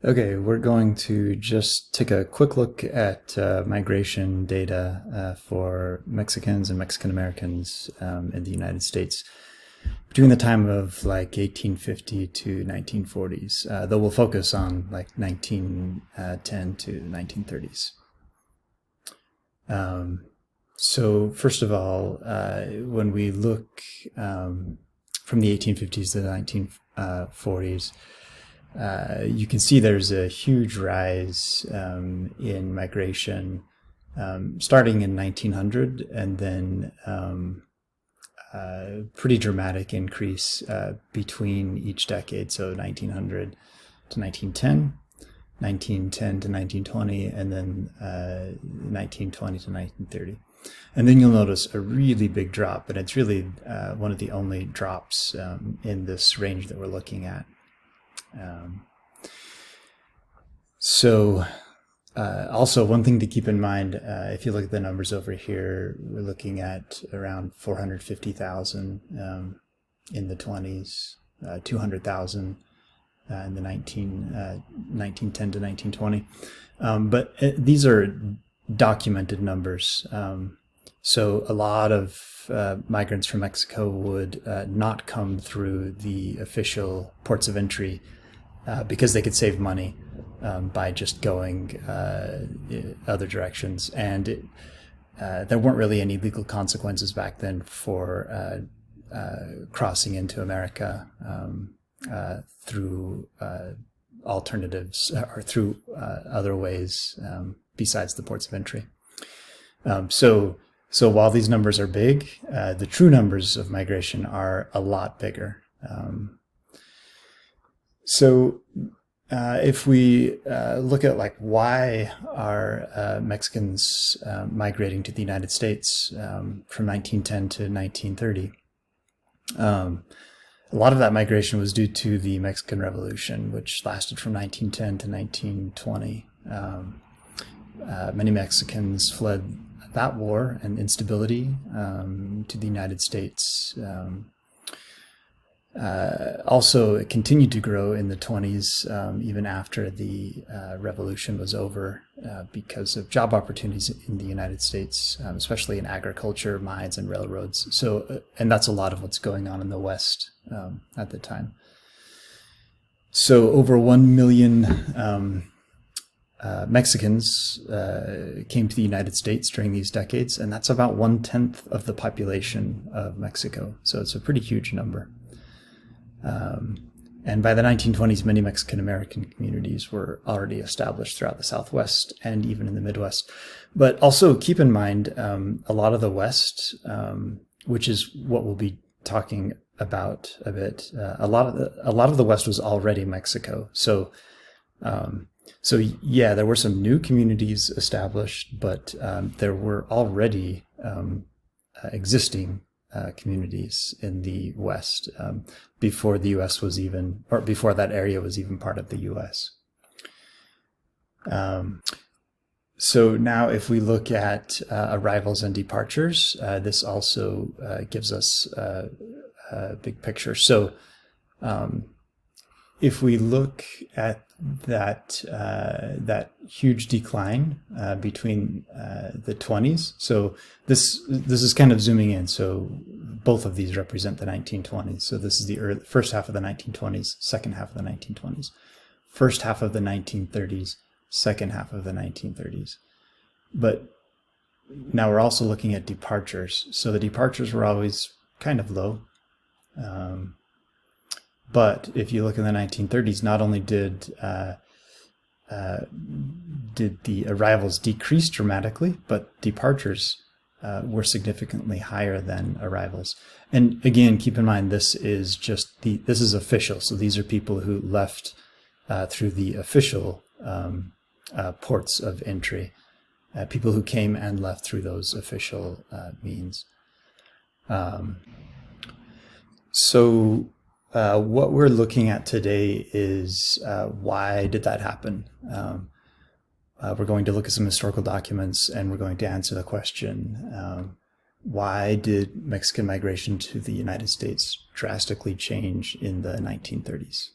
Okay, we're going to just take a quick look at migration data for Mexicans and Mexican Americans in the United States between the time of like 1850 to 1940s, though we'll focus on like 1910 to 1930s. So first of all, when we look from the 1850s to the 1940s, you can see there's a huge rise in migration starting in 1900, and then pretty dramatic increase between each decade. So 1900 to 1910, 1910 to 1920, and then 1920 to 1930. And then you'll notice a really big drop, and it's really one of the only drops in this range that we're looking at. Also one thing to keep in mind, if you look at the numbers over here, we're looking at around 450,000 in the 20s, 200,000 in the 1910 to 1920. But these are documented numbers. So a lot of migrants from Mexico would not come through the official ports of entry because they could save money by just going other directions. And there weren't really any legal consequences back then for crossing into America through alternatives or through other ways besides the ports of entry. So while these numbers are big, the true numbers of migration are a lot bigger. If we look at like why are Mexicans migrating to the United States from 1910 to 1930, a lot of that migration was due to the Mexican Revolution, which lasted from 1910 to 1920. Many Mexicans fled that war and instability to the United States. Also, it continued to grow in the 20s, even after the revolution was over, because of job opportunities in the United States, especially in agriculture, mines, and railroads. So, and that's a lot of what's going on in the West at the time. So over 1 million Mexicans came to the United States during these decades, and that's about 1/10 of the population of Mexico. So it's a pretty huge number. And by the 1920s, many Mexican American communities were already established throughout the Southwest and even in the Midwest. But also keep in mind, a lot of the West, which is what we'll be talking about a bit, a lot of the West was already Mexico. So yeah, there were some new communities established, but there were already existing communities in the West before the U.S. was even, or before that area was even part of the U.S. So now if we look at arrivals and departures, this also gives us a big picture. So if we look at that huge decline between the 20s, so this is kind of zooming in. So both of these represent the 1920s. So this is the first half of the 1920s, second half of the 1920s, first half of the 1930s, second half of the 1930s. But now we're also looking at departures. So the departures were always kind of low. But if you look in the 1930s, not only did the arrivals decrease dramatically, but departures were significantly higher than arrivals. And again, keep in mind, this is official. So these are people who left through the official ports of entry, people who came and left through those official means. What we're looking at today is why did that happen? We're going to look at some historical documents, and we're going to answer the question, why did Mexican migration to the United States drastically change in the 1930s?